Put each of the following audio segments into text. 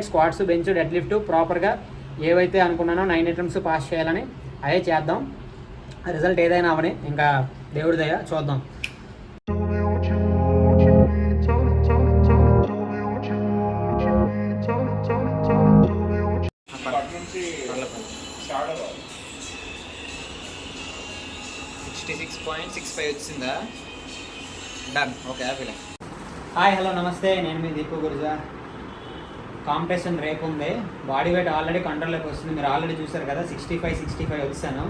Squats, bench, dead lift ప్రాపర్గా ఏవైతే అనుకున్నానో 9 ఐటమ్స్ పాస్ చేయాలని అదే చేద్దాం. రిజల్ట్ ఏదైనా అవని ఇంకా దేవుడి దయ చూద్దాం. వచ్చిందా? డన్. ఓకే, హ్యాపీలే. హాయ్, హలో, నమస్తే. నేను మీ దీపు గురుజా. కాంపిటీషన్ రేపు ఉంది. బాడీ వెయిట్ ఆల్రెడీ కంట్రోల్లోకి వస్తుంది. మీరు ఆల్రెడీ చూసారు కదా, 65 వచ్చాను.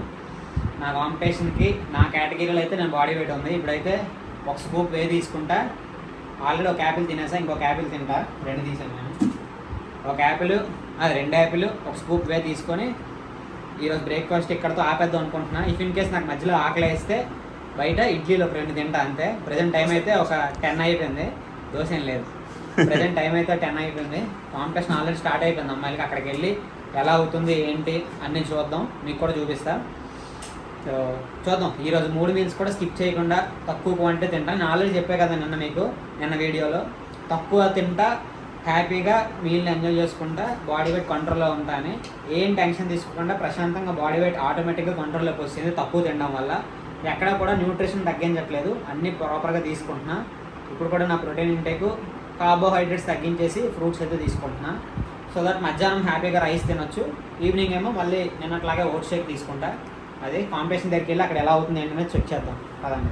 నా కాంపిటీషన్కి నా కేటగిరీలో అయితే నేను బాడీ వెయిట్ ఉంది. ఇప్పుడైతే ఒక స్కూప్ వే తీసుకుంటా. ఆల్రెడీ ఒక యాపిల్ తినేసా, ఇంకొక యాపిల్ తింటా. 2 తీసాను నేను. ఒక యాపిల్, 2 యాపిల్, ఒక స్కూప్ వే తీసుకొని ఈరోజు బ్రేక్ఫాస్ట్ ఇక్కడతో ఆపేద్దాం అనుకుంటున్నా. ఇఫ్ ఇన్ కేస్ నాకు మధ్యలో ఆకలి వేస్తే బయట ఇడ్లీలో ఒక 2 తింటా అంతే. ప్రజెంట్ టైం అయితే ఒక 10 అయిపోయింది. దోశ ఏం లేదు. ప్రజెంట్ టైం అయితే 10 అయిపోయింది. కాంపిటీషన్ ఆల్రెడీ స్టార్ట్ అయిపోయింది. అమ్మాయిలకి అక్కడికి వెళ్ళి ఎలా అవుతుంది ఏంటి అన్నీ చూద్దాం, మీకు కూడా చూపిస్తా. సో చూద్దాం. ఈరోజు 3 మీల్స్ కూడా స్కిప్ చేయకుండా తక్కువ క్వాంటిటీ తింటా. నేను ఆల్రెడీ చెప్పే కదా నిన్న వీడియోలో, తక్కువ తింటా, హ్యాపీగా మీల్ని ఎంజాయ్ చేసుకుంటా, బాడీ వెయిట్ కంట్రోల్లో ఉంటా అని. ఏం టెన్షన్ తీసుకోకుండా ప్రశాంతంగా బాడీ వెయిట్ ఆటోమేటిక్గా కంట్రోల్లోకి వస్తుంది తక్కువ తినడం వల్ల. ఎక్కడ కూడా న్యూట్రిషన్ తగ్గించట్లేదు, అన్నీ ప్రాపర్గా తీసుకుంటున్నా. ఇప్పుడు కూడా నా ప్రోటీన్ ఇంటేక్, కార్బోహైడ్రేట్స్ తగ్గించేసి ఫ్రూట్స్ అయితే తీసుకుంటున్నా. సో దట్ మధ్యాహ్నం హ్యాపీగా రైస్ తినొచ్చు. ఈవినింగ్ ఏమో మళ్ళీ నిన్నట్లాగే ఓట్స్ షేక్ తీసుకుంటా. అది కాంపిటీషన్ దగ్గరికి వెళ్ళి అక్కడ ఎలా అవుతుంది ఏంటనేది చెక్ చేద్దాం కదండి.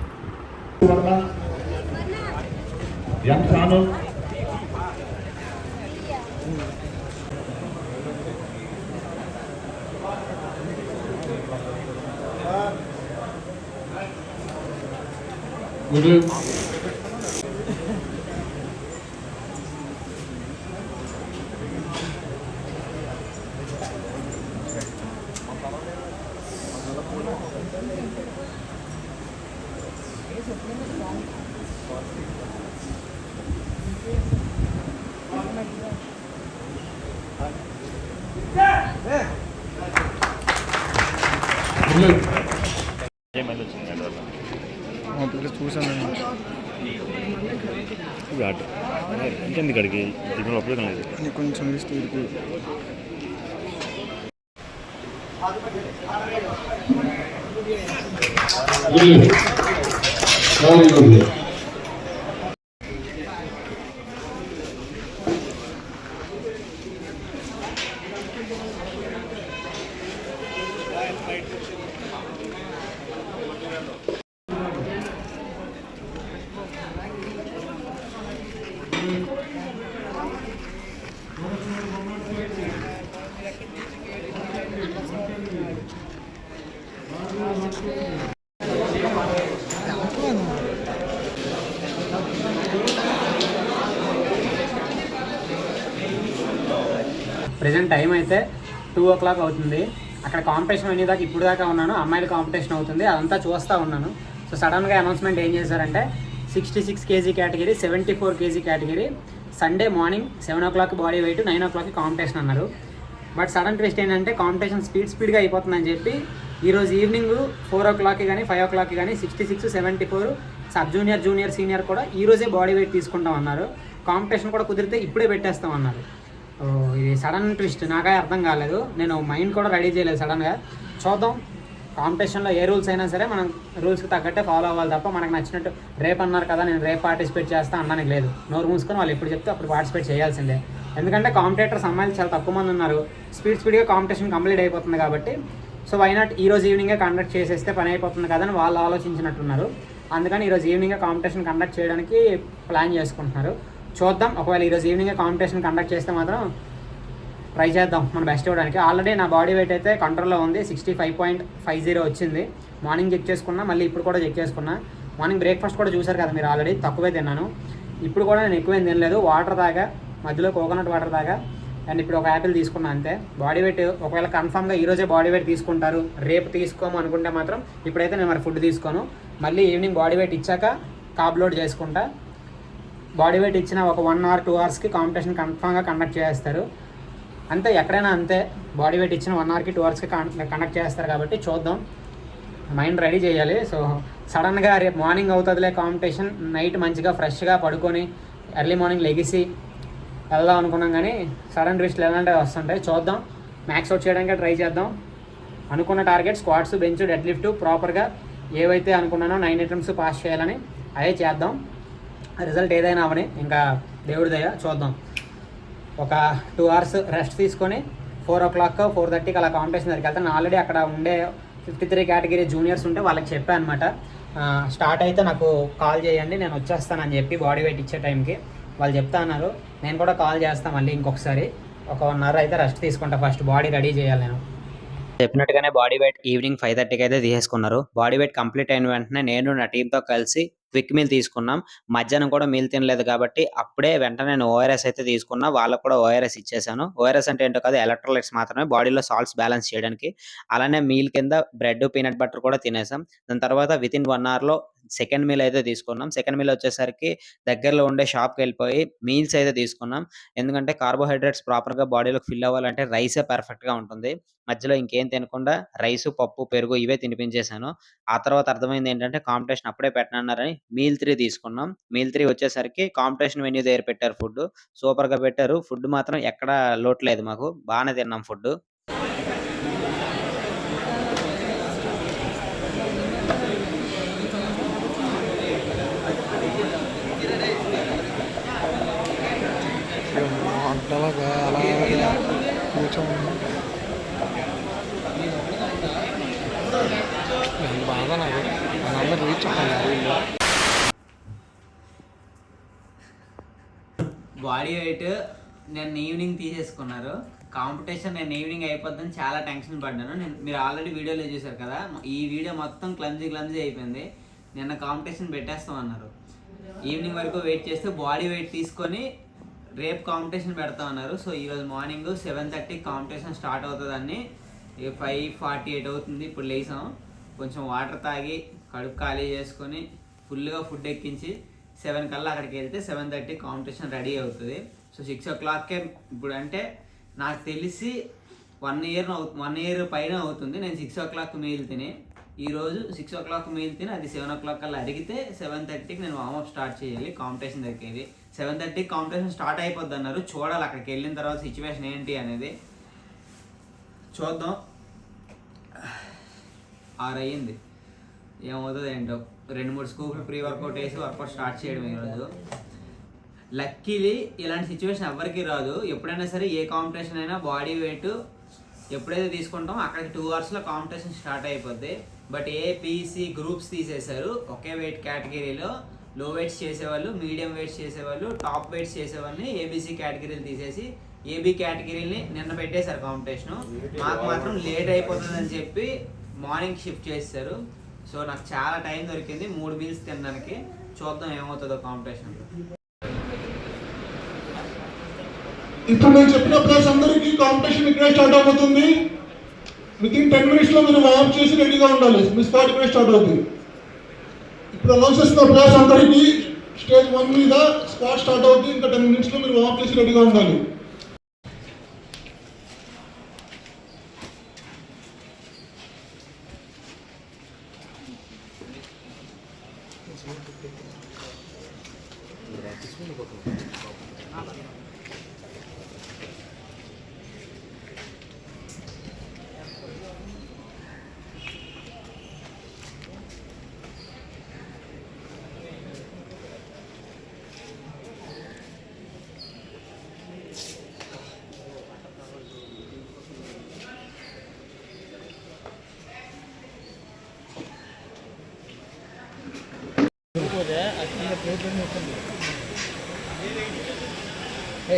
చూసాను ఇంకెందుకు అడిగి దీనిలో ఉపయోగం లేదు. కొంచెం ఇస్తే ప్రజెంట్ టైం అయితే 2 o'clock అవుతుంది. అక్కడ కాంపిటీషన్ అనేదాకా ఇప్పుడు దాకా ఉన్నాను. అమ్మాయిల కాంపిటీషన్ అవుతుంది, అదంతా చూస్తూ ఉన్నాను. సో సడన్గా అనౌన్స్మెంట్ ఏం చేశారంటే 66 kg category, 74 kg category, Sunday morning 7 o'clock body weight, 9 o'clock competition అన్నారు. బట్ సడన్ ట్విస్ట్ ఏంటంటే కాంపిటీషన్ స్పీడ్గా అయిపోతుందని చెప్పి ఈరోజు ఈవినింగ్ 4 o'clock కానీ 5 o'clock కానీ 66, 74 సబ్ జూనియర్, జూనియర్, సీనియర్ కూడా ఈరోజే బాడీ వెయిట్ తీసుకుంటాం అన్నారు. కాంపిటీషన్ కూడా కుదిరితే ఇప్పుడే పెట్టేస్తాం అన్నారు. ఇది సడన్ ట్విస్ట్, నాకే అర్థం కాలేదు. నేను మైండ్ కూడా రెడీ చేయలేదు సడన్గా. చూద్దాం. కాంపిటీషన్లో ఏ రూల్స్ అయినా సరే మనం రూల్స్కి తగ్గట్టే ఫాలో అవ్వాలి తప్ప మనకు నచ్చినట్టు రేపు అన్నారు కదా నేను రేపు పార్టిసిపేట్ చేస్తా అన్నానికి లేదు. నోరు మూసుకొని వాళ్ళు ఎప్పుడు చెప్తే అప్పుడు పార్టిసిపేట్ చేయాల్సిందే. ఎందుకంటే కాంపిటేటర్స్ అమ్మాయిలు చాలా తక్కువ మంది ఉన్నారు. స్పీడ్గా కాంపిటీషన్ కంప్లీట్ అయిపోతుంది కాబట్టి సో వై నాట్ ఈరోజు ఈవినింగే కండక్ట్ చేసేస్తే పని అయిపోతుంది కదని వాళ్ళు ఆలోచించినట్టున్నారు. అందుకని ఈరోజు ఈవినింగే కాంపిటీషన్ కండక్ట్ చేయడానికి ప్లాన్ చేసుకుంటున్నారు. చూద్దాం. ఒకవేళ ఈరోజు ఈవినింగే కాంపిటీషన్ కండక్ట్ చేస్తే మాత్రం ట్రై చేద్దాం మన బెస్ట్ ఇవ్వడానికి. ఆల్రెడీ నా బాడీ వెయిట్ అయితే కంట్రోల్లో ఉంది. 65.50 వచ్చింది. మార్నింగ్ చెక్ చేసుకున్నా, మళ్ళీ ఇప్పుడు కూడా చెక్ చేసుకున్నా. మార్నింగ్ బ్రేక్ఫాస్ట్ కూడా చూసారు కదా మీరు, ఆల్రెడీ తక్కువే తిన్నాను. ఇప్పుడు కూడా నేను ఎక్కువేం తినలేదు. వాటర్ తాగా, మధ్యలో కోకోనట్ వాటర్ తాగా, అండ్ ఇప్పుడు ఒక యాపిల్ తీసుకున్నా అంతే. బాడీ వెయిట్ ఒకవేళ కన్ఫామ్గా ఈరోజే బాడీ వెయిట్ తీసుకుంటారు, రేపు తీసుకోము అనుకుంటే మాత్రం ఇప్పుడైతే నేను మరి ఫుడ్ తీసుకోను. మళ్ళీ ఈవినింగ్ బాడీ వెయిట్ ఇచ్చాక కార్బ్ లోడ్ చేసుకుంటా. బాడీ వెయిట్ ఇచ్చిన ఒక 1 or 2 hours కాంపిటీషన్ కన్ఫామ్గా కండక్ట్ చేస్తారు అంతే. ఎక్కడైనా అంతే, బాడీ వెయిట్ ఇచ్చిన 1 hour 2 hours కండక్ట్ చేస్తారు కాబట్టి చూద్దాం. మైండ్ రెడీ చేయాలి. సో సడన్గా రేపు మార్నింగ్ అవుతుందిలే కాంపిటీషన్, నైట్ మంచిగా ఫ్రెష్గా పడుకొని ఎర్లీ మార్నింగ్ లెగిసి వెళ్దాం అనుకున్నాం, కానీ సడన్ ట్విస్ట్లు ఎలాంటివి వస్తుంటాయి. చూద్దాం, మ్యాక్స్ అవుట్ చేయడానికి ట్రై చేద్దాం. అనుకున్న target squats, bench, dead lift ప్రాపర్గా ఏవైతే అనుకున్నానో 9 ఐటమ్స్ పాస్ చేయాలని అదే చేద్దాం. రిజల్ట్ ఏదైనా అవని ఇంకా దేవుడి దయ చూద్దాం. ఒక 2 hours రెస్ట్ తీసుకొని 4 o'clock 4:30కి అలా కాంపిటీషన్ దగ్గరికి వెళ్తాను. ఆల్రెడీ అక్కడ ఉండే 53 కేటగిరీ జూనియర్స్ ఉంటే వాళ్ళకి చెప్పాను అనమాట, స్టార్ట్ అయితే నాకు కాల్ చేయండి, నేను వచ్చేస్తానని చెప్పి బాడీ వెయిట్ ఇచ్చే టైంకి వాళ్ళు చెప్తా అన్నారు. నేను కూడా కాల్ చేస్తాను మళ్ళీ ఇంకొకసారి. ఒక 1 hour అయితే రెస్ట్ తీసుకుంటా, ఫస్ట్ బాడీ రెడీ చేయాలి. నేను చెప్పినట్టుగానే బాడీ వెయిట్ ఈవినింగ్ 5:30కి అయితే తీసేసుకున్నారు. బాడీ వెయిట్ కంప్లీట్ అయిన వెంటనే నేను నా టీంతో కలిసి క్విక్ మీల్ తీసుకున్నాం. మధ్యాహ్నం కూడా మీల్ తినలేదు కాబట్టి అప్పుడే వెంటనే నేను ఓఆర్ఎస్ అయితే తీసుకున్నా. వాళ్ళకు కూడా ఓఆర్ఎస్ ఇచ్చేసాను. ఓఆర్ఎస్ అంటే ఏంటో కాదు, ఎలక్ట్రోలైట్స్ మాత్రమే, బాడీలో సాల్ట్స్ బ్యాలెన్స్ చేయడానికి. అలానే మీల్ కింద బ్రెడ్, పీనట్ బటర్ కూడా తినేసాం. దాని తర్వాత వితిన్ 1 hourలో సెకండ్ మీల్ అయితే తీసుకున్నాం. సెకండ్ మీల్ వచ్చేసరికి దగ్గరలో ఉండే షాప్కి వెళ్ళిపోయి మీల్స్ అయితే తీసుకున్నాం. ఎందుకంటే కార్బోహైడ్రేట్స్ ప్రాపర్గా బాడీలోకి ఫిల్ అవ్వాలంటే రైసే పర్ఫెక్ట్గా ఉంటుంది. మధ్యలో ఇంకేం తినకుండా రైసు, పప్పు, పెరుగు ఇవే తినిపించేశాను. ఆ తర్వాత అర్థమైంది ఏంటంటే కాంపిటీషన్ అప్పుడే పెట్టనన్నారని మీల్ 3 తీసుకున్నాం. మీల్ 3 వచ్చేసరికి కాంపిటీషన్ వెన్యూ దగ్గర పెట్టారు ఫుడ్. సూపర్‌గా పెట్టారు. ఫుడ్ మాత్రం ఎక్కడా లోటు లేదు మాకు. బానే తిన్నాం ఫుడ్. అంతలాగా అలా కూర్చోండి. బాగా నాకు అందరూ రీచ్ అవుతున్నారు. బాడీ వెయిట్ నేను ఈవినింగ్ తీసేసుకున్నారు. కాంపిటీషన్ నేను ఈవినింగ్ అయిపోద్దని చాలా టెన్షన్ పడ్డాను. మీరు ఆల్రెడీ వీడియోలో చూసారు కదా, ఈ వీడియో మొత్తం క్లమ్జీ అయిపోయింది. నిన్న కాంపిటీషన్ పెట్టేస్తామన్నారు. ఈవినింగ్ వరకు వెయిట్ చేస్తే బాడీ వెయిట్ తీసుకొని రేపు కాంపిటీషన్ పెడతామన్నారు. సో ఈరోజు మార్నింగ్ 7:30కి కాంపిటీషన్ స్టార్ట్ అవుతుందని 5:48 అవుతుంది. ఇప్పుడు లేసాం, కొంచెం వాటర్ తాగి కడుపు ఖాళీ చేసుకొని ఫుల్గా ఫుడ్ ఎక్కించి 7 కల్లా అక్కడికి వెళ్తే 7:30 కాంపిటీషన్ రెడీ అవుతుంది. సో 6 o'clockకే ఇప్పుడు అంటే నాకు తెలిసి 1 year పైన అవుతుంది నేను 6 o'clock మీల్ తిని. ఈరోజు 6 o'clock మీల్ తిని అది 7 o'clock కల్లా అడిగితే 7:30కి నేను వార్మప్ స్టార్ట్ చేయాలి కాంపిటీషన్ దగ్గరికి. 7:30కి కాంపిటీషన్ స్టార్ట్ అయిపోద్ది అన్నారు. చూడాలి అక్కడికి వెళ్ళిన తర్వాత సిచ్యువేషన్ ఏంటి అనేది చూద్దాం. 6 అయ్యింది, ఏమవుతుంది ఏంటో. 2-3 స్కూప్లు ప్రీ వర్కౌట్ వేసి వర్కౌట్ స్టార్ట్ చేయడం ఈరోజు. లక్కీలీ ఇలాంటి సిచ్యువేషన్ ఎవరికి రాదు. ఎప్పుడైనా సరే ఏ కాంపిటీషన్ అయినా బాడీ వెయిట్ ఎప్పుడైతే తీసుకుంటామో అక్కడికి 2 hours కాంపిటీషన్ స్టార్ట్ అయిపోద్ది. బట్ ఏపీసీ గ్రూప్స్ తీసేశారు. ఒకే వెయిట్ కేటగిరీలో లో వెయిట్స్ చేసేవాళ్ళు, మీడియం వెయిట్స్ చేసేవాళ్ళు, టాప్ వెయిట్స్ చేసేవాళ్ళని ఏబీసీ కేటగిరీలు తీసేసి ఏబీ కేటగిరీని నిన్న పెట్టేశారు కాంపిటీషను. మాకు మాత్రం లేట్ అయిపోతుందని చెప్పి మార్నింగ్ షిఫ్ట్ చేశారు. సో నాకు చాలా టైం దొరికింది 3 మీల్స్ తినడానికి. చూద్దాం ఏమవుతుందో కాంపిటీషన్. ఇప్పుడు నేను చెప్పిన ప్లేస్ అందరికీ కాంపిటీషన్ ఇక్కడే స్టార్ట్ అవుతుంది. వితిన్ 10 minutes లో మీరు వార్మ్ చేసి రెడీగా ఉండాలి. మీ స్పాట్ ఇక్కడే స్టార్ట్ అవుతుంది. ఇప్పుడు అనౌన్స్ చేస్తున్న ప్లేస్ అందరికీ స్టేజ్ 1 మీద స్పాట్ స్టార్ట్ అవుతుంది. ఇంకా 10 minutes లో మీరు వార్మ్ చేసి రెడీగా ఉండాలి.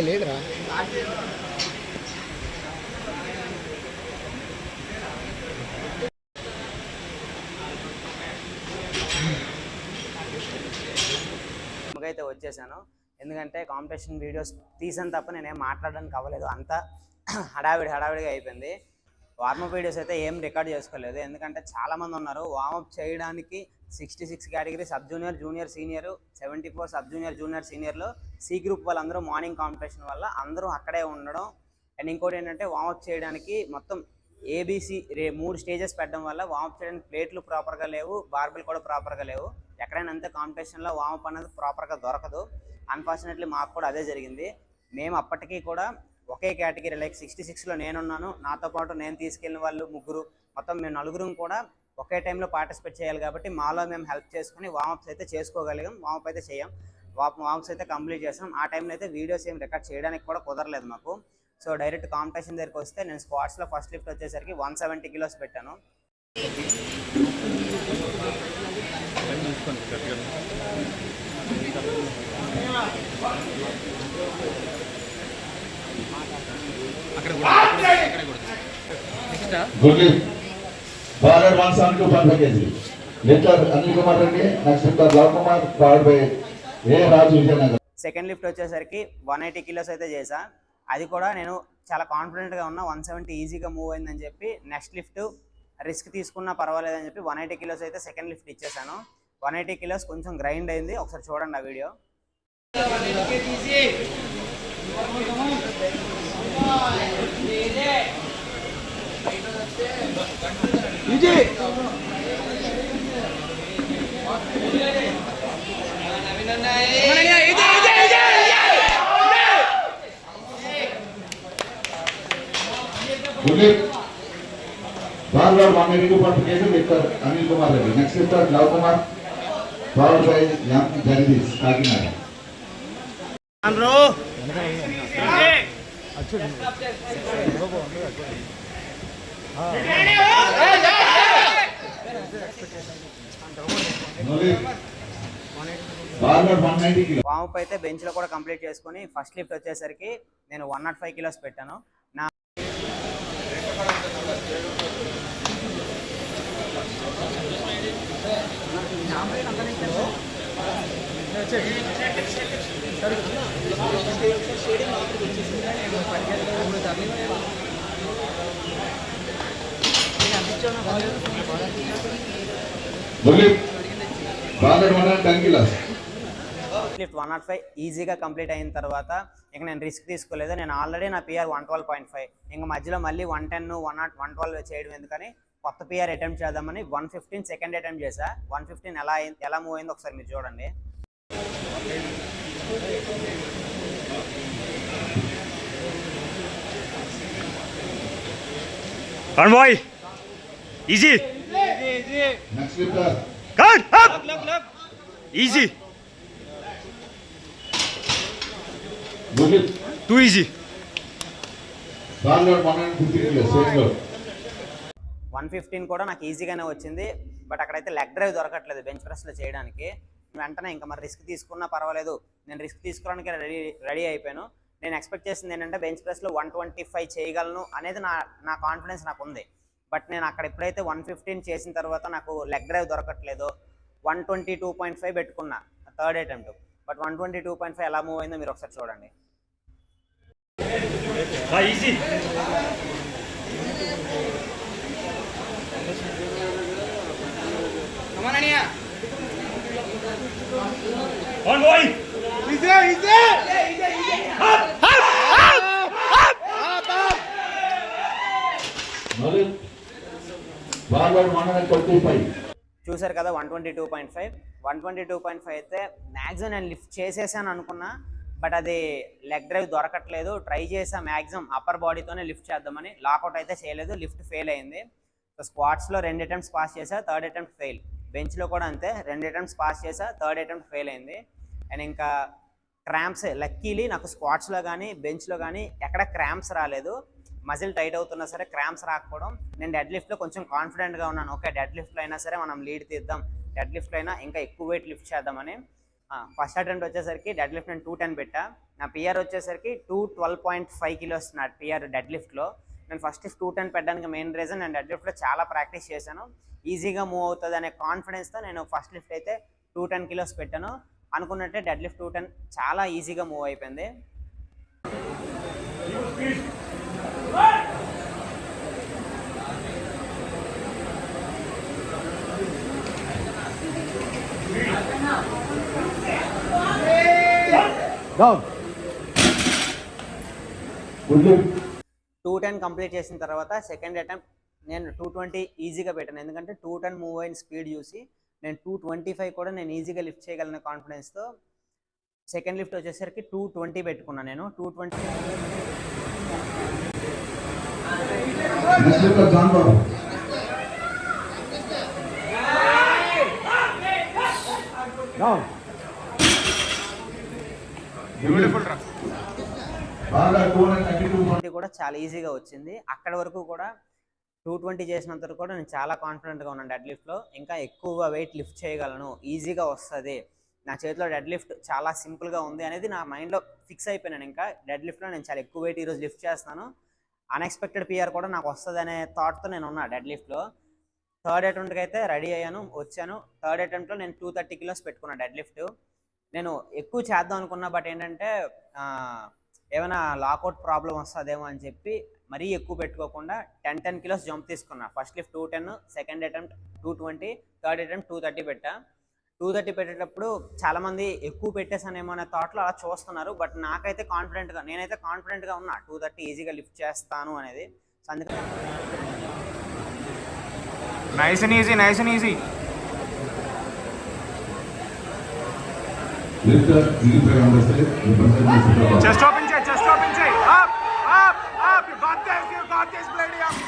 లేదురా అయితే వచ్చేసాను. ఎందుకంటే కాంపిటీషన్ వీడియోస్ తీసాను తప్ప నేనేం మాట్లాడడానికి అవ్వలేదు. అంతా హడావిడిగా అయిపోయింది. వార్మప్ వీడియోస్ అయితే ఏం రికార్డ్ చేసుకోలేదు. ఎందుకంటే చాలామంది ఉన్నారు వార్మప్ చేయడానికి. 66 category sub junior, junior, senior, 74 sub junior, junior, సీనియర్లో సి గ్రూప్ వాళ్ళందరూ మార్నింగ్ కాంపిటీషన్ వల్ల అందరూ అక్కడే ఉండడం. అండ్ ఇంకోటి ఏంటంటే వార్మప్ చేయడానికి మొత్తం ఏబీసీ 3 స్టేజెస్ పెట్టడం వల్ల వామప్ చేయడానికి ప్లేట్లు ప్రాపర్గా లేవు, బార్బెల్ కూడా ప్రాపర్గా లేవు. ఎక్కడైనా అంతే కాంపిటీషన్లో వామప్ అనేది ప్రాపర్గా దొరకదు. అన్ఫార్చునేట్లీ మాకు కూడా అదే జరిగింది. మేము అప్పటికీ కూడా ఒకే కేటగిరీ లైక్ 66లో నేనున్నాను, నాతో పాటు నేను తీసుకెళ్ళిన వాళ్ళు ముగ్గురు, మొత్తం మేము నలుగురం కూడా ఒకే టైంలో పార్టిసిపేట్ చేయాలి కాబట్టి మాలో మేము హెల్ప్ చేసుకుని వామప్స్ అయితే చేసుకోగలిగాం. వామప్ అయితే చేయం, వామప్స్ అయితే కంప్లీట్ చేసాం. ఆ టైంలో అయితే వీడియోస్ ఏం రికార్డ్ చేయడానికి కూడా కుదరలేదు మాకు. సో డైరెక్ట్ కాంపిటీషన్ దగ్గరికి వస్తే నేను స్క్వాట్స్లో ఫస్ట్ లిఫ్ట్ వచ్చేసరికి 170 కిలోస్ పెట్టాను. Forward 172.5 kg. Later Anil Kumar Reddy, next Mr. Lal Kumar, followed by A. Raj Vijayanagar. Second lift వచ్చేసరికి 180 కిలోస్ అయితే చేసా. అది కూడా నేను చాలా కాన్ఫిడెంట్గా ఉన్నా, 170 ఈజీగా మూవ్ అయిందని చెప్పి నెక్స్ట్ లిఫ్ట్ రిస్క్ తీసుకున్నా పర్వాలేదని చెప్పి 180 కిలోస్ అయితే సెకండ్ లిఫ్ట్ ఇచ్చేసాను. 180 కిలోస్ కొంచెం గ్రైండ్ అయింది, ఒకసారి చూడండి ఆ video. Forward 182.5 kg, Mr. Anil Kumar Reddy. Next Mr. Lal Kumar, followed by Yam Jagdish, Kakinada. Forward 190 kg. Warm up అయితే బెంచ్లో కూడా కంప్లీట్ చేసుకుని ఫస్ట్ లిఫ్ట్ వచ్చేసరికి నేను 105 కిలోస్ పెట్టాను. నా Forward 110 kilos. లిఫ్ట్ 105 ఈజీగా కంప్లీట్ అయిన తర్వాత ఇక నేను రిస్క్ తీసుకోలేదు. నేను ఆల్రెడీ నా పిఆర్ 112.5, ఇంకా మధ్యలో మళ్ళీ 110, 112 చేయడం ఎందుకని కొత్త పిఆర్ అటెంప్ట్ చేద్దామని 115 సెకండ్ అటెంప్ట్ చేశా. 115 ఎలా మూవ్ అయిందో ఒకసారి మీరు చూడండి. Come boy. Easy. Next lifter. Good. Up. Easy. Good lift. Too easy. Forward 150 kilos, same load. 115 కూడా నాకు ఈజీగానే వచ్చింది. బట్ అక్కడైతే లెగ్ డ్రైవ్ దొరకట్లేదు బెంచ్ ప్రెస్లో చేయడానికి. వెంటనే ఇంకా మరి రిస్క్ తీసుకున్నా పర్వాలేదు, నేను రిస్క్ తీసుకోవడానికి రెడీ అయిపోయాను. నేను ఎక్స్పెక్ట్ చేసింది ఏంటంటే బెంచ్ ప్రెస్లో 125 చేయగలను అనేది నా కాన్ఫిడెన్స్ నాకు ఉంది. బట్ నేను అక్కడ ఎప్పుడైతే 115 చేసిన తర్వాత నాకు లెగ్ డ్రైవ్ దొరకట్లేదు, 122.5 పెట్టుకున్నా థర్డ్ అటెంప్ట్. బట్ 122.5 ఎలా మూవ్ అయిందో మీరు ఒకసారి చూడండి. Easy. On boy. Easy. Up. No lift. Forward 125. చూసారు కదా 122.5. 122.5 అయితే మ్యాక్సిమం నేను లిఫ్ట్ చేసేసాను అనుకున్నా, బట్ అది లెగ్ డ్రైవ్ దొరకట్లేదు. ట్రై చేసా మ్యాక్సిమం అప్పర్ బాడీతోనే లిఫ్ట్ చేద్దామని, లాకౌట్ అయితే చేయలేదు, లిఫ్ట్ ఫెయిల్ అయింది. సో స్క్వాట్స్లో 2 అటెంప్ట్స్ పాస్ చేసా, థర్డ్ అటెంప్ట్ ఫెయిల్. బెంచ్లో కూడా అంతే, 2 అటెంప్ట్స్ పాస్ చేసా, థర్డ్ అటెంప్ట్ ఫెయిల్ అయింది. అండ్ ఇంకా క్రాంప్స్ లక్కీలీ నాకు స్క్వాట్స్లో కానీ బెంచ్లో కానీ ఎక్కడ క్రాంప్స్ రాలేదు. మజిల్ టైట్ అవుతున్నా సరే క్రాంప్స్ రాకపోవడం. నేను డెడ్ లిఫ్ట్లో కొంచెం కాన్ఫిడెంట్గా ఉన్నాను, ఓకే డెడ్ లిఫ్ట్లో అయినా సరే మనం లీడ్ తీద్దాం, డెడ్ లిఫ్ట్లో అయినా ఇంకా ఎక్కువ వెయిట్ లిఫ్ట్ చేద్దామని. ఫస్ట్ అటెంప్ట్ వచ్చేసరికి డెడ్ లిఫ్ట్ నేను 210 పెట్టా. నా పిఆర్ వచ్చేసరికి 212.5 కిలోస్ నా పిఆర్ డెడ్ లిఫ్ట్లో. నేను ఫస్ట్ 210 పెట్టడానికి మెయిన్ రీజన్ నేను డెడ్ లిఫ్ట్లో చాలా ప్రాక్టీస్ చేశాను, ఈజీగా మూవ్ అవుతుంది అనే కాన్ఫిడెన్స్తో నేను ఫస్ట్ లిఫ్ట్ అయితే 210 కిలోస్ పెట్టాను. అనుకున్నట్టే డెడ్ లిఫ్ట్ 210 చాలా ఈజీగా మూవ్ అయిపోయింది. Down. 210 కంప్లీట్ చేసిన తర్వాత సెకండ్ అటెంప్ట్ నేను 220 ఈజీగా పెట్టాను, ఎందుకంటే 210 మూవ్ అయిన స్పీడ్ చూసి నేను 225 కూడా నేను ఈజీగా లిఫ్ట్ చేయగలను కాన్ఫిడెన్స్తో. సెకండ్ లిఫ్ట్ వచ్చేసరికి 220 పెట్టుకున్నాను నేను. 220 నెక్స్ట్ లిఫ్టర్ జాన్ బాబు. బాగా 232 కూడా చాలా ఈజీగా వచ్చింది. అక్కడ వరకు కూడా 220 చేసినంత వరకు కూడా నేను చాలా కాన్ఫిడెంట్గా ఉన్నాను డెడ్ లిఫ్ట్లో. ఇంకా ఎక్కువ వెయిట్ లిఫ్ట్ చేయగలను, ఈజీగా వస్తుంది, నా చేతిలో డెడ్ లిఫ్ట్ చాలా సింపుల్గా ఉంది అనేది నా మైండ్లో ఫిక్స్ అయిపోయినాను. ఇంకా డెడ్ లిఫ్ట్లో నేను చాలా ఎక్కువ వెయిట్ ఈరోజు లిఫ్ట్ చేస్తాను, అన్ఎక్స్పెక్టెడ్ పిఆర్ కూడా నాకు వస్తుంది అనే థాట్తో నేను ఉన్నా డెడ్ లిఫ్ట్లో. థర్డ్ అటెంప్ట్కి అయితే రెడీ అయ్యాను, వచ్చాను. థర్డ్ అటెంప్ట్లో నేను 230 కిలోస్ పెట్టుకున్నాను డెడ్ లిఫ్ట్. నేను ఎక్కువ చేద్దాం అనుకున్నా, బట్ ఏంటంటే ఏమైనా లాకౌట్ ప్రాబ్లం వస్తుందేమో అని చెప్పి మరీ ఎక్కువ పెట్టుకోకుండా 10 కిలోస్ జంప్ తీసుకున్నా. First lift 210, second attempt 220, third attempt 230 పెట్టా. 230 పెట్టేటప్పుడు చాలామంది ఎక్కువ పెట్టేసానేమో అనే థాట్లో అలా చూస్తున్నారు, బట్ నేనైతే కాన్ఫిడెంట్గా ఉన్నా 230 ఈజీగా లిఫ్ట్ చేస్తాను అనేది. సో అందుకని నైస్ అండ్ ఈజీ. లిఫ్టర్ దిగిపోయి అందస్తే చెస్ట్ ఓపెన్ చేయి. Up you got this bloody up.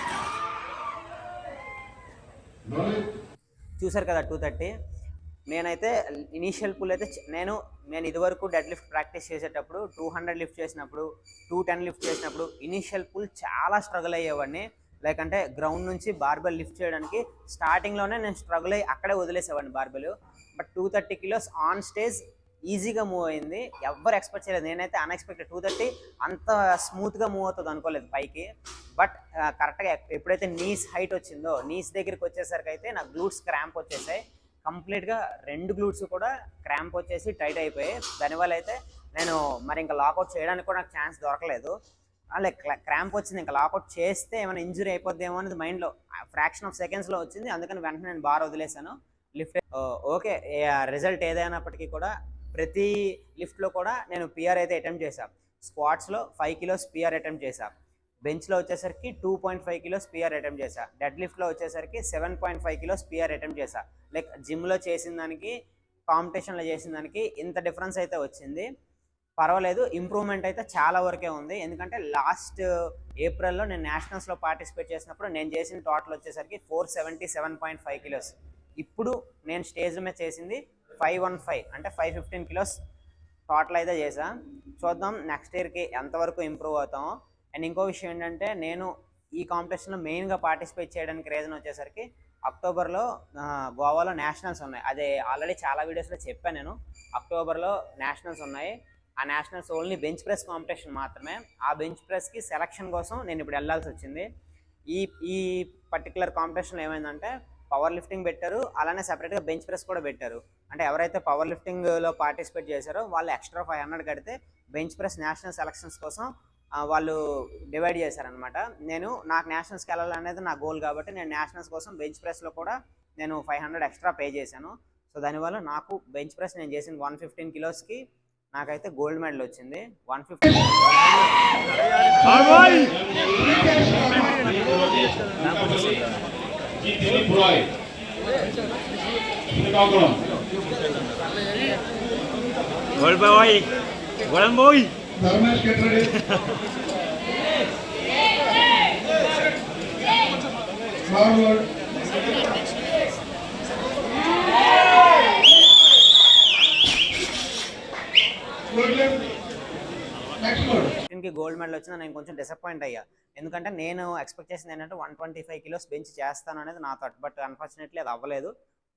చూసారు కదా 230. నేనైతే ఇనీషియల్ పుల్ అయితే నేను ఇదివరకు డెడ్ లిఫ్ట్ ప్రాక్టీస్ చేసేటప్పుడు 200 లిఫ్ట్ చేసినప్పుడు, 210 లిఫ్ట్ చేసినప్పుడు ఇనీషియల్ పుల్ చాలా స్ట్రగుల్ అయ్యేవాడిని. లైక్ అంటే గ్రౌండ్ నుంచి బార్బెల్ లిఫ్ట్ చేయడానికి స్టార్టింగ్లోనే నేను స్ట్రగుల్ అయ్యి అక్కడే వదిలేసేవాడిని barbell. But 230 kilos on stage ఈజీగా మూవ్ అయింది, ఎవ్వరు ఎక్స్పెక్ట్ చేయలేదు. నేనైతే అన్ఎక్స్పెక్టెడ్ 230 అంత స్మూత్గా మూవ్ అవుతుంది అనుకోలేదు పైకి. బట్ కరెక్ట్గా ఎప్పుడైతే నీస్ హైట్ వచ్చిందో, నీస్ దగ్గరికి వచ్చేసరికి అయితే నా గ్లూట్స్ క్రాంప్ వచ్చేసాయి కంప్లీట్గా. 2 గ్లూట్స్ కూడా క్రాంప్ వచ్చేసి టైట్ అయిపోయాయి. దానివల్ల అయితే నేను మరి ఇంకా లాకౌట్ చేయడానికి కూడా నాకు ఛాన్స్ దొరకలేదు. లైక్ క్రాంప్ వచ్చింది, ఇంకా లాకౌట్ చేస్తే ఏమైనా ఇంజురీ అయిపోద్దేమో అనేది మైండ్లో ఫ్రాక్షన్ ఆఫ్ సెకండ్స్లో వచ్చింది. అందుకని వెంటనే నేను బార్ వదిలేశాను. లిఫ్ట్ ఓకే, రిజల్ట్ ఏదైనప్పటికీ కూడా ప్రతి లిఫ్ట్లో కూడా నేను పిఆర్ అయితే అటెంప్ట్ చేశాను. స్క్వాట్స్లో 5 కిలోస్ పిఆర్ అటెంప్ట్ చేశాను, బెంచ్లో వచ్చేసరికి 2.5 కిలోస్ పిఆర్ అటెంప్ట్ చేశా, డెడ్ లిఫ్ట్లో వచ్చేసరికి 7.5 కిలోస్ పిఆర్ అటెంప్ట్ చేశా. లైక్ జిమ్లో చేసిన దానికి కాంపిటీషన్లో చేసిన దానికి ఇంత డిఫరెన్స్ అయితే వచ్చింది. పర్వాలేదు, ఇంప్రూవ్మెంట్ అయితే చాలా వరకే ఉంది. ఎందుకంటే లాస్ట్ ఏప్రిల్లో నేను నేషనల్స్లో పార్టిసిపేట్ చేసినప్పుడు నేను చేసిన టోటల్ వచ్చేసరికి 477.5 కిలోస్. ఇప్పుడు నేను స్టేజ్ మీద చేసింది 515, అంటే 515 కిలోస్ టోటల్ అయితే చేసా. చూద్దాం నెక్స్ట్ ఇయర్కి ఎంతవరకు ఇంప్రూవ్ అవుతామో. అండ్ ఇంకో విషయం ఏంటంటే, నేను ఈ కాంపిటీషన్లో మెయిన్గా పార్టిసిపేట్ చేయడానికి రీజన్ వచ్చేసరికి అక్టోబర్లో గోవాలో నేషనల్స్ ఉన్నాయి. అదే ఆల్రెడీ చాలా వీడియోస్లో చెప్పాను నేను. అక్టోబర్లో నేషనల్స్ ఉన్నాయి. ఆ nationals only bench press competition మాత్రమే. ఆ బెంచ్ ప్రెస్కి సెలక్షన్ కోసం నేను ఇప్పుడు వెళ్ళాల్సి వచ్చింది. ఈ పర్టికులర్ కాంపిటీషన్లో ఏమైందంటే పవర్ లిఫ్టింగ్ పెట్టారు, అలానే సెపరేట్గా బెంచ్ ప్రెస్ కూడా పెట్టారు. అంటే ఎవరైతే పవర్ లిఫ్టింగ్లో పార్టిసిపేట్ చేశారో వాళ్ళు ఎక్స్ట్రా 500 కడితే బెంచ్ ప్రెస్ నేషనల్ సెలక్షన్స్ కోసం వాళ్ళు డివైడ్ చేశారనమాట. నాకు నేషనల్స్కి వెళ్ళాలనేది నా గోల్ కాబట్టి నేను నేషనల్స్ కోసం బెంచ్ ప్రెస్లో కూడా నేను 500 ఎక్స్ట్రా పే చేశాను. సో దానివల్ల నాకు బెంచ్ ప్రెస్ నేను చేసిన 115 కిలోస్కి నాకైతే గోల్డ్ మెడల్ వచ్చింది. 150 ధర్మేష్ గెట్ రెడీ. ఫార్వర్డ్. కి గోల్డ్ మెడల్ వచ్చినా నేను కొంచెం డిసప్పాయింట్ అయ్యా. ఎందుకంటే నేను ఎక్స్పెక్ట్ చేసింది ఏంటంటే 125 కిలోస్ బెంచ్ చేస్తాను అనేది నా థాట్. బట్ అన్ఫార్చునేట్లీ అది అవ్వలేదు.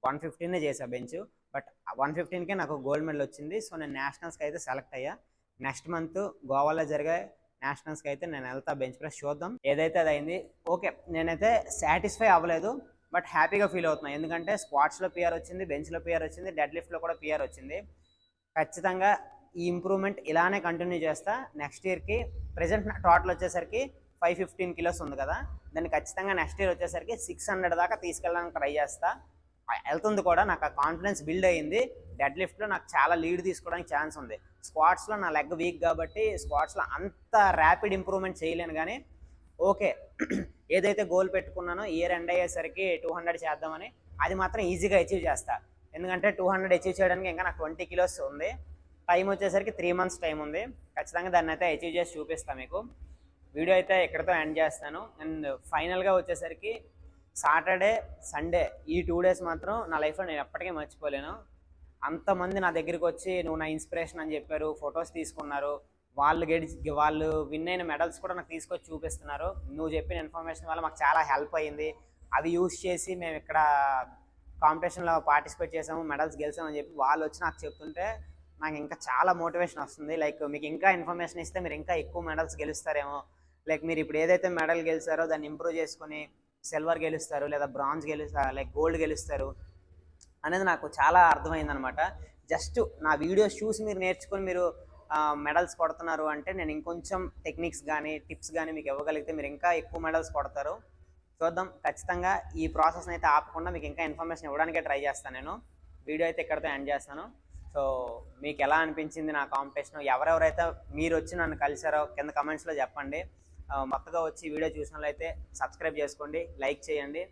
115 చేసా బెంచ్. బట్ 115కే నాకు గోల్డ్ మెడల్ వచ్చింది. సో నేను నేషనల్స్కి అయితే సెలెక్ట్ అయ్యా. నెక్స్ట్ మంత్ గోవాలో జరిగే నేషనల్స్కి అయితే నేను వెళ్తా బెంచ్ ప్రెస్. చూద్దాం ఏదైతే అది అయింది. ఓకే, నేనైతే సాటిస్ఫై అవ్వలేదు, బట్ హ్యాపీగా ఫీల్ అవుతున్నాను. ఎందుకంటే స్క్వాట్స్లో పిఆర్ వచ్చింది, బెంచ్లో పిఆర్ వచ్చింది, డెడ్ లిఫ్ట్లో కూడా పిఆర్ వచ్చింది. ఖచ్చితంగా ఈ ఇంప్రూవ్మెంట్ ఇలానే కంటిన్యూ చేస్తా. నెక్స్ట్ ఇయర్కి ప్రెజెంట్ టోటల్ వచ్చేసరికి 515 కిలోస్ ఉంది కదా, దాన్ని ఖచ్చితంగా నెక్స్ట్ ఇయర్ వచ్చేసరికి 600 దాకా తీసుకెళ్ళడానికి ట్రై చేస్తా. వెళ్తుంది కూడా, నాకు ఆ కాన్ఫిడెన్స్ బిల్డ్ అయ్యింది. డెడ్ లిఫ్ట్లో నాకు చాలా లీడ్ తీసుకోవడానికి ఛాన్స్ ఉంది. స్క్వాట్స్లో నా లెగ్ వీక్ కాబట్టి స్క్వాట్స్లో అంత ర్యాపిడ్ ఇంప్రూవ్మెంట్ చేయలేను, కానీ ఓకే ఏదైతే గోల్ పెట్టుకున్నానో ఇయర్ ఎండ్ అయ్యేసరికి 200 చేద్దామని, అది మాత్రం ఈజీగా అచీవ్ చేస్తా. ఎందుకంటే 200 అచీవ్ చేయడానికి ఇంకా నాకు 20 కిలోస్ ఉంది. టైం వచ్చేసరికి 3 మంత్స్ టైం ఉంది. ఖచ్చితంగా దాన్ని అయితే అచీవ్ చేసి చూపిస్తాను మీకు. వీడియో అయితే ఇక్కడితో ఎండ్ చేస్తాను. అండ్ ఫైనల్గా వచ్చేసరికి సాటర్డే సండే ఈ 2 డేస్ మాత్రం నా లైఫ్లో నేను ఎప్పటికీ మర్చిపోలేను. అంతమంది నా దగ్గరికి వచ్చి నువ్వు నా ఇన్స్పిరేషన్ అని చెప్పారు, ఫొటోస్ తీసుకున్నారు, వాళ్ళు విన్ అయిన మెడల్స్ కూడా నాకు తీసుకొచ్చి చూపిస్తున్నారు. నువ్వు చెప్పిన ఇన్ఫర్మేషన్ వల్ల మాకు చాలా హెల్ప్ అయ్యింది. అవి యూజ్ చేసి మేము ఇక్కడ కాంపిటీషన్లో పార్టిసిపేట్ చేసాము, మెడల్స్ గెలిచామని చెప్పి వాళ్ళు వచ్చి నాకు చెప్తుంటే నాకు ఇంకా చాలా మోటివేషన్ వస్తుంది. లైక్ మీకు ఇంకా ఇన్ఫర్మేషన్ ఇస్తే మీరు ఇంకా ఎక్కువ మెడల్స్ గెలుస్తారేమో, లైక్ మీరు ఇప్పుడు ఏదైతే మెడల్ గెలిచారో దాన్ని ఇంప్రూవ్ చేసుకొని సిల్వర్ గెలుస్తారు, లేదా బ్రాంజ్ గెలుస్తారు, లైక్ గోల్డ్ గెలుస్తారు అనేది నాకు చాలా అర్థమైందనమాట. జస్ట్ నా వీడియోస్ చూసి మీరు నేర్చుకొని మీరు మెడల్స్ కొడుతున్నారు అంటే నేను ఇంకొంచెం టెక్నిక్స్ కానీ టిప్స్ కానీ మీకు ఇవ్వగలిగితే మీరు ఇంకా ఎక్కువ మెడల్స్ కొడతారు. చూద్దాం. ఖచ్చితంగా ఈ ప్రాసెస్ని అయితే ఆపకుండా మీకు ఇంకా ఇన్ఫర్మేషన్ ఇవ్వడానికే ట్రై చేస్తాను. నేను వీడియో అయితే ఇక్కడితో ఎండ్ చేస్తాను. సో మీకు ఎలా అనిపించింది నా కాంపిటీషన్, ఎవరెవరైతే మీరు వచ్చి నన్ను కలిసారో కింద కమెంట్స్లో చెప్పండి. మొత్తగా వచ్చి వీడియో చూసిన వాళ్ళైతే సబ్స్క్రైబ్ చేసుకోండి, లైక్ చేయండి.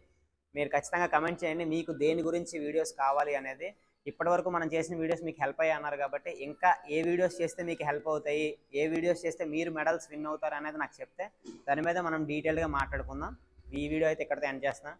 మీరు ఖచ్చితంగా కమెంట్ చేయండి మీకు దేని గురించి వీడియోస్ కావాలి అనేది. ఇప్పటివరకు మనం చేసిన వీడియోస్ మీకు హెల్ప్ అయ్యి అన్నారు కాబట్టి ఇంకా ఏ వీడియోస్ చేస్తే మీకు హెల్ప్ అవుతాయి, ఏ వీడియోస్ చేస్తే మీరు మెడల్స్ విన్ అవుతారు అనేది నాకు చెప్తే దాని మీద మనం డీటెయిల్గా మాట్లాడుకుందాం. ఈ వీడియో అయితే ఇక్కడితో ఎండ్ చేస్తున్నా.